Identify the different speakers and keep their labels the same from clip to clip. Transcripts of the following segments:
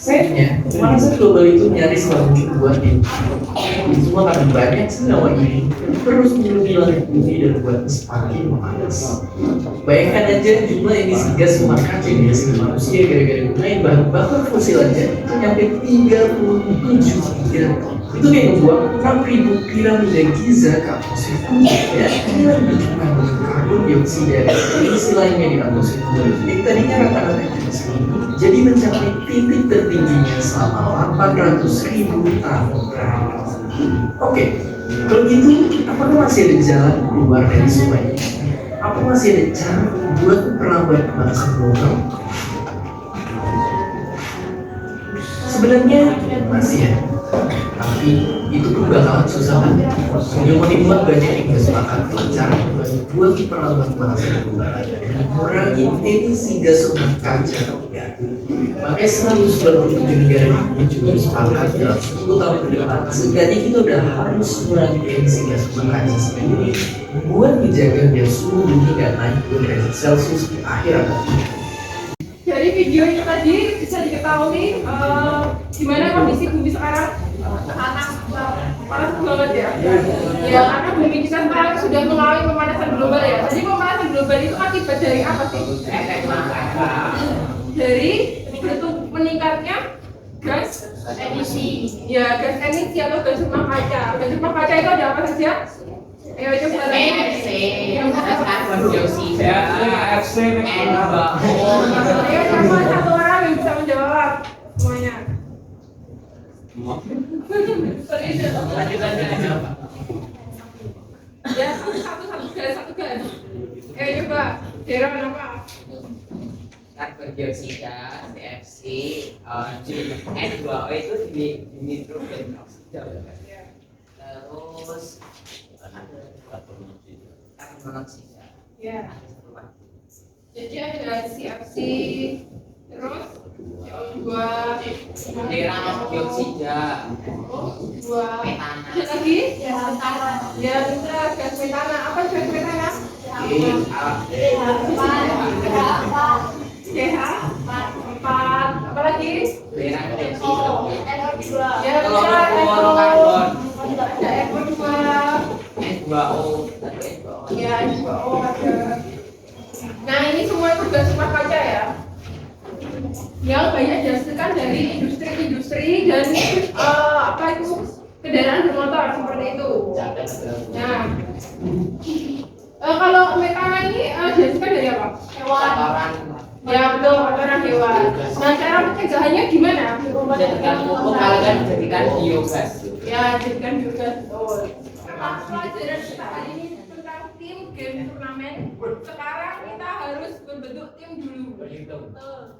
Speaker 1: Sayangnya, pemanasan global itu nyaris nggak mungkin buat ini semua karena banyak senyawa ini terus memenuhi langit bumi dan buat semakin memanas. Bayangkan aja jumlah emisi gas rumah kaca yang dihasilkan manusia gara-gara gunain bahan bakar fosil aja itu nyampe 37 giga ton. Itu kayak ngebuang 6.000 piramida Giza ke atmosfer bumi ya. Inilah bentukan karbon dioksida dan emisi lainnya di atmosfer bumi yang tadinya rata-rata jadi mencapai titik tertingginya selama 800.000 tahun terakhir. Oke, kalau gitu, apakah masih ada jalan keluar dari semua ini? Apa masih ada cara buat memperlambat pemanasan global? Sebenarnya masih ya, tapi itu pun bakalan susah kan? Ilmuwan banyak yang bersepakat cara buat memperlambat pemanasan global dan mengurangi emisi gas rumah kaca. Makanya 197 negara ini juga sepakat dalam 10 tahun ke depan setidaknya kita udah harus mengurangi emisi gas rumah kaca sendiri buat menjaga biar suhu bumi gak naik 2 derajat Celcius di akhir abad.
Speaker 2: Dari video itu tadi bisa diketahui gimana kondisi bumi sekarang. Panas banget ya. Ya karena bumi kita sekarang sudah mengalami pemanasan global ya. Jadi pemanasan global itu akibat dari apa sih? Dari bentuk meningkatnya gas emisi. Ya, gas emisi atau gas rumah kaca. Gas rumah kaca itu ada apa saja? Ayo coba
Speaker 3: PFC, karbon dioksida,
Speaker 4: PFC,
Speaker 3: N2O.
Speaker 2: Ayo coba satu orang yang bisa menjawab semuanya. Ya, satu gas. Ayo coba, Dera apa?
Speaker 3: Karbon dioksida, CFC, N2O itu di nitrogen oksida. Terus karbon monoksida.
Speaker 2: Ya. Jadi ada CFC, terus CO2,
Speaker 3: Mineral dioksida,
Speaker 2: dua.
Speaker 3: metana.
Speaker 2: Ada lagi? Ya, bisa gas metana. Apa gas metana? CH 4. Apa lagi?
Speaker 3: Mineral dioksida,
Speaker 2: Ya, bisa
Speaker 3: fluorokarbon,
Speaker 2: ada NO2.
Speaker 3: N2O,
Speaker 2: Ya, N2O ada. Nah, ini semua itu gas rumah kaca ya. Yang banyak dihasilkan dari industri-industri dan apa itu kendaraan bermotor seperti itu. Nah, kalau metana ini dihasilkan dari apa? Hewan.
Speaker 3: kotoran,
Speaker 2: Ya betul, kotoran hewan. Nah, cara pencegahannya gimana?
Speaker 3: jadikan pupuk kalian jadikan biogas.
Speaker 2: Ya, jadikan biogas. Betul. Pelajaran kita hari ini tentang tim game turnamen. Sekarang kita harus membentuk tim dulu. Betul.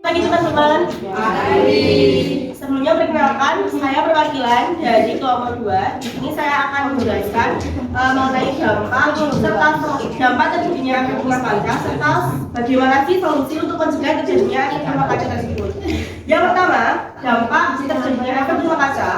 Speaker 5: Pagi teman-teman. Sebelumnya perkenalkan, saya perwakilan dari kelompok 2. Di sini saya akan menjelaskan mengenai dampak terjadinya efek rumah kaca serta bagaimana sih solusi untuk mencegah terjadinya efek rumah kaca tersebut. Yang pertama, dampak terjadinya efek rumah kaca.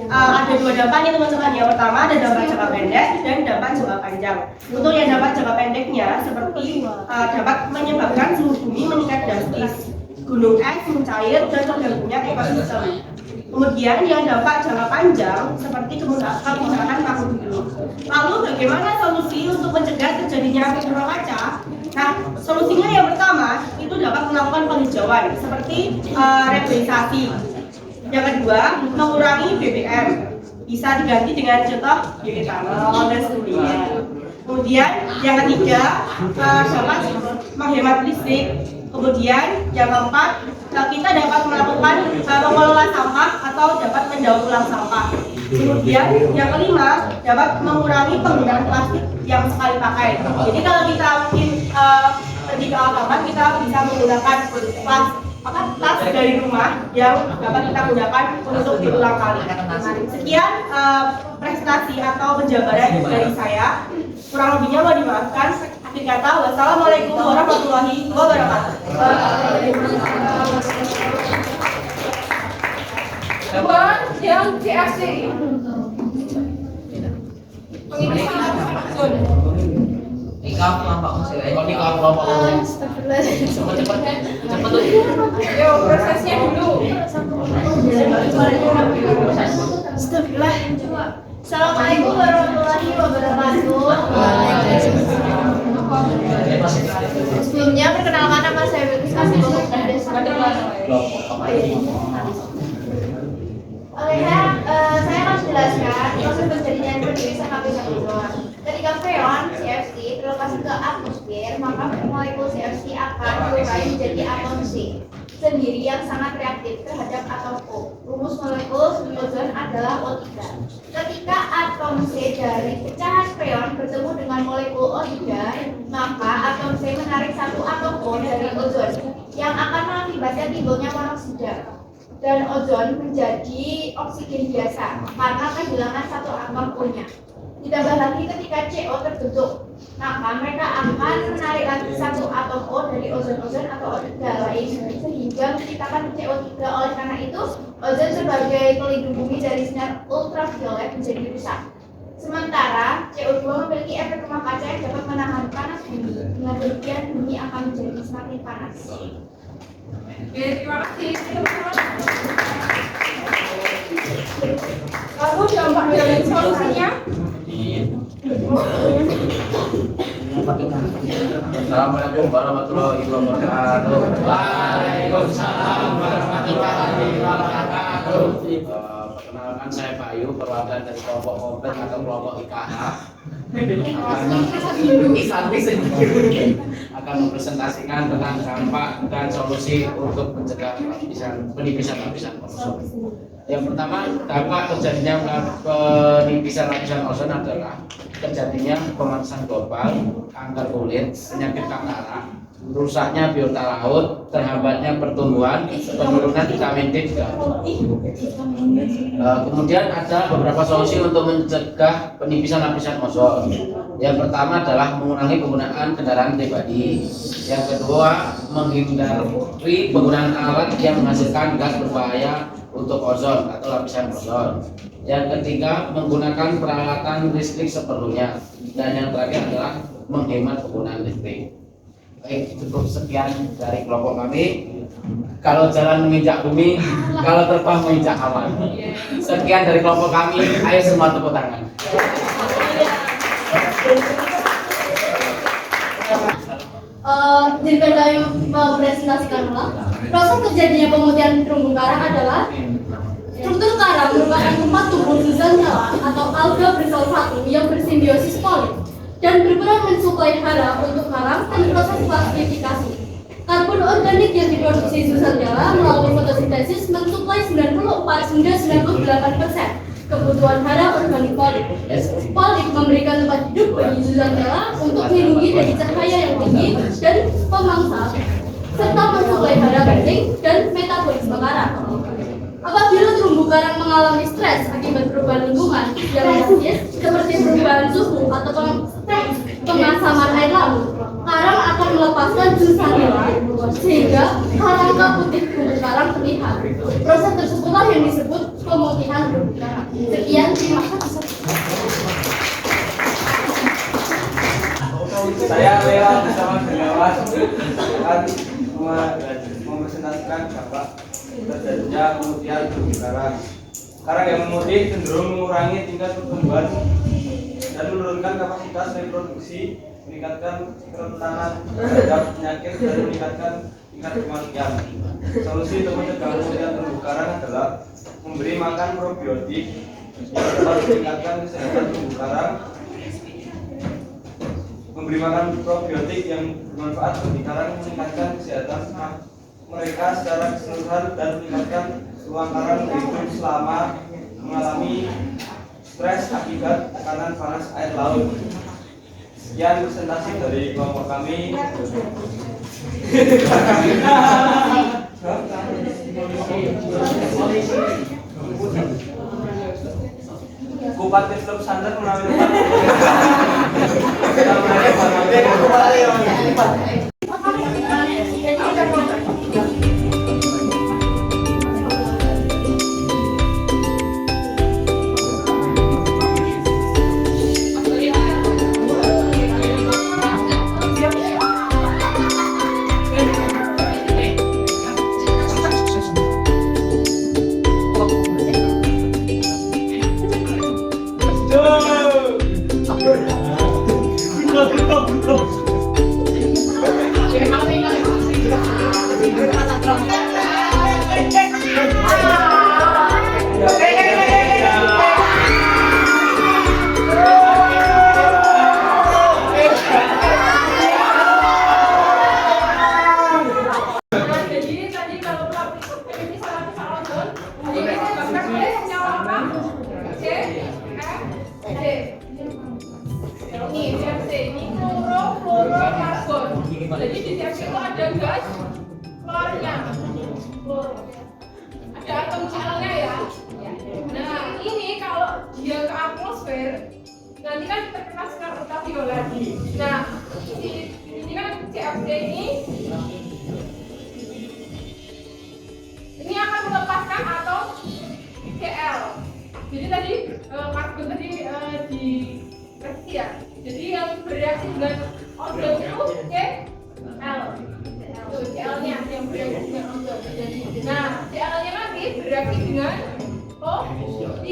Speaker 5: Ada dua dampak nih teman-teman. Yang pertama ada dampak jangka pendek dan dampak jangka panjang. Untuk yang dampak jangka pendeknya seperti dapat menyebabkan suhu bumi meningkat drastis, gunung es mencair dan terganggunya ekosistem. Kemudian yang dampak jangka panjang seperti kemudahan makhluk hidup. Lalu bagaimana solusi untuk mencegah terjadinya efek rumah kaca? Nah, solusinya yang pertama itu dapat melakukan penghijauan seperti reboisasi. Yang kedua, mengurangi BBM, bisa diganti dengan contoh bioetanol dan sebagainya. Kemudian yang ketiga, dapat menghemat listrik. Kemudian yang keempat, kita dapat melakukan mengelola sampah atau dapat mendaur ulang sampah. Kemudian yang kelima, dapat mengurangi penggunaan plastik yang sekali pakai. Jadi kalau kita mungkin pergi ke Alfamart, kita bisa menggunakan tas dari rumah yang dapat kita gunakan untuk diulang kali. Sekian prestasi atau penjabaran dari saya. Kurang lebihnya mohon dimaafkan. Akhir kata, wassalamualaikum warahmatullahi wabarakatuh.
Speaker 2: Buat yang CFC. Pengisian zon.
Speaker 3: Nikah kelompok musik. Nikah kelompok musik. Cepet.
Speaker 2: Yo, prosesnya dulu.
Speaker 5: Astagfirullah. Assalamualaikum warahmatullahi wabarakatuh.
Speaker 4: Sebelumnya perkenalkan nama saya Bekus Kasih dari saya akan menjelaskan proses terjadinya berdiri sama bisa ozon. Ketika freon CFC terlepas ke atmosfer, maka molekul CFC akan berurai menjadi atom C sendiri yang sangat reaktif terhadap atom O. Rumus molekul ozon adalah O3. Ketika atom C dari pecahan freon bertemu dengan molekul O3, maka atom C menarik satu atom O dari ozon yang akan mengakibatkan timbulnya monoksida. Dan ozon menjadi oksigen biasa karena kehilangan satu atom O-nya. Ditambah lagi ketika CO terbentuk, maka mereka akan menarik lagi satu atom O dari ozon-ozon atau O3 lain sehingga menciptakan CO3. Oleh karena itu, ozon sebagai pelindung bumi dari sinar ultraviolet menjadi rusak. Sementara CO2 memiliki efek rumah kaca yang dapat menahan panas bumi. Dengan demikian, bumi akan menjadi semakin panas.
Speaker 2: Oke, terima kasih. Lalu dampak dari solusinya?
Speaker 6: Assalamualaikum warahmatullahi wabarakatuh.
Speaker 3: Waalaikumsalam warahmatullahi wabarakatuh.
Speaker 6: Perkenalkan saya Bayu, perwakilan dari kelompok komplek atau kelompok IKH. Akan mempresentasikan tentang dampak dan solusi untuk mencegah penipisan lapisan ozon. Yang pertama, dampak terjadinya penipisan lapisan ozon adalah terjadinya pemanasan global, kanker kulit, penyakit kanker, rusaknya biota laut, terhambatnya pertumbuhan, penurunan vitamin D juga. Kemudian ada beberapa solusi untuk mencegah penipisan lapisan ozon. Yang pertama adalah mengurangi penggunaan kendaraan pribadi. Yang kedua, menghindari penggunaan alat yang menghasilkan gas berbahaya untuk ozon atau lapisan ozon. Yang ketiga, menggunakan peralatan listrik seperlunya. Dan yang terakhir adalah menghemat penggunaan listrik. Baik, cukup sekian dari kelompok kami. Kalau jalan menginjak bumi, kalau terbang menginjak awan. Sekian dari kelompok kami. Ayo semua tepuk tangan.
Speaker 4: Jika kami mempresentasikan ulang, proses terjadinya pemutihan terumbu karang adalah struktur karang merupakan tempat tumbuh zat nyala atau alga bersalfatu yang bersimbiosis polip dan berperan mensuplai hara untuk karang dan proses klasifikasi. Karbon organik yang diproduksi zat nyala melalui fotosintesis mensuplai 94 hingga 98% kebutuhan hara organik polip. Polip memberikan tempat hidup bagi zat nyala untuk melindungi dari cahaya yang tinggi dan pemangsa, serta mensuplai hara penting dan metabolisme karang. Apabila terumbu karang mengalami stres akibat perubahan lingkungan yang drastis seperti perubahan suhu atau pengasaman air laut, karang akan melepaskan zat nyala sehingga kerangka putih terumbu karang terlihat. Proses tersebutlah yang disebut pemutihan terumbu karang. Sekian, terima kasih.
Speaker 7: Saya Leo bersama Begawan akan mempresentasikan dampak terjadinya pemutihan terumbu karang. Karang yang memutih cenderung mengurangi tingkat pertumbuhan dan menurunkan kapasitas reproduksi, meningkatkan kerentanan terhadap penyakit dan meningkatkan tingkat kematian. Solusi untuk mencegah pemutihan terumbu karang adalah memberi makan probiotik yang dapat meningkatkan kesehatan terumbu karang. Memberi makan probiotik yang bermanfaat bagi karang meningkatkan kesehatan mereka secara keseluruhan dan meningkatkan ruang karang hidup selama mengalami stres akibat tekanan panas air laut. Sekian presentasi dari kelompok kami. Bupati Teluk Sandan menawarkan.
Speaker 2: Jadi di tiap itu ada gas keluarnya, ada atom Cl-nya ya. Nah ini kalau dia ke atmosfer nanti kan terkena sinar ultraviolet. Nah ini kan CFC ini akan melepaskan atom Cl. Jadi tadi karbon tadi di reaksi ya. Jadi yang bereaksi dengan ozon itu Cl. Cl-nya yang bereaksi dengan ozon. Nah, Cl-nya nanti bereaksi dengan O3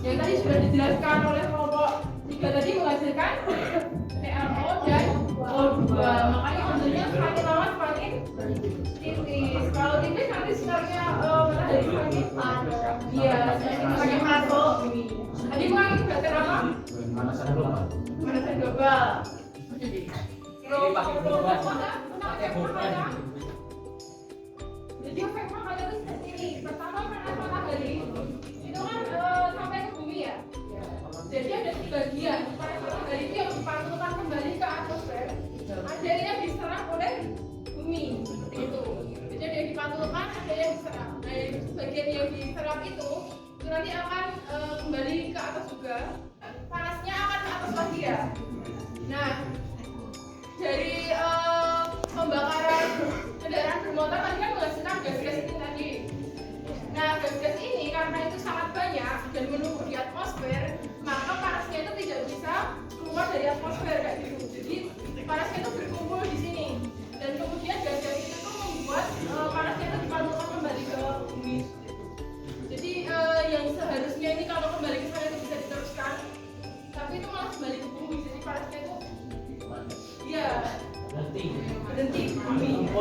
Speaker 2: yang tadi sudah dijelaskan oleh kelompok 3 tadi menghasilkan ClO dan O2. Makanya ozonnya semakin lama semakin tipis. Kalau tipis nanti sinarnya matahari semakin iya, semakin masuk. Tadi mengalami baterai apa? Pemanasan global. Jadi efek makanya itu seperti ini. Pertama panas matahari itu kan sampai ke bumi ya. Jadi ada 3 bagian. Panas matahari itu yang dipantulkan kembali ke atmosfer. Ada yang diserap oleh bumi seperti itu. Jadi ada yang dipantulkan, ada yang diserap. Nah, bagian yang diserap itu nanti akan kembali ke atas juga. Panasnya akan ke atas lagi ya. Nah, dari pembakaran kendaraan bermotor tadi kan menghasilkan gas-gas ini tadi. Nah, gas-gas ini karena itu sangat banyak dan menumpuk di atmosfer, maka panasnya itu tidak bisa keluar dari atmosfer kayak gitu. Jadi panasnya itu berkumpul di sini dan kemudian gas-gas itu tuh membuat panasnya itu dipantulkan kembali ke bumi. Jadi yang seharusnya ini kalau kembali ke sana itu bisa diteruskan, tapi itu malah kembali ke bumi. Jadi panasnya itu ya berhenti bumi.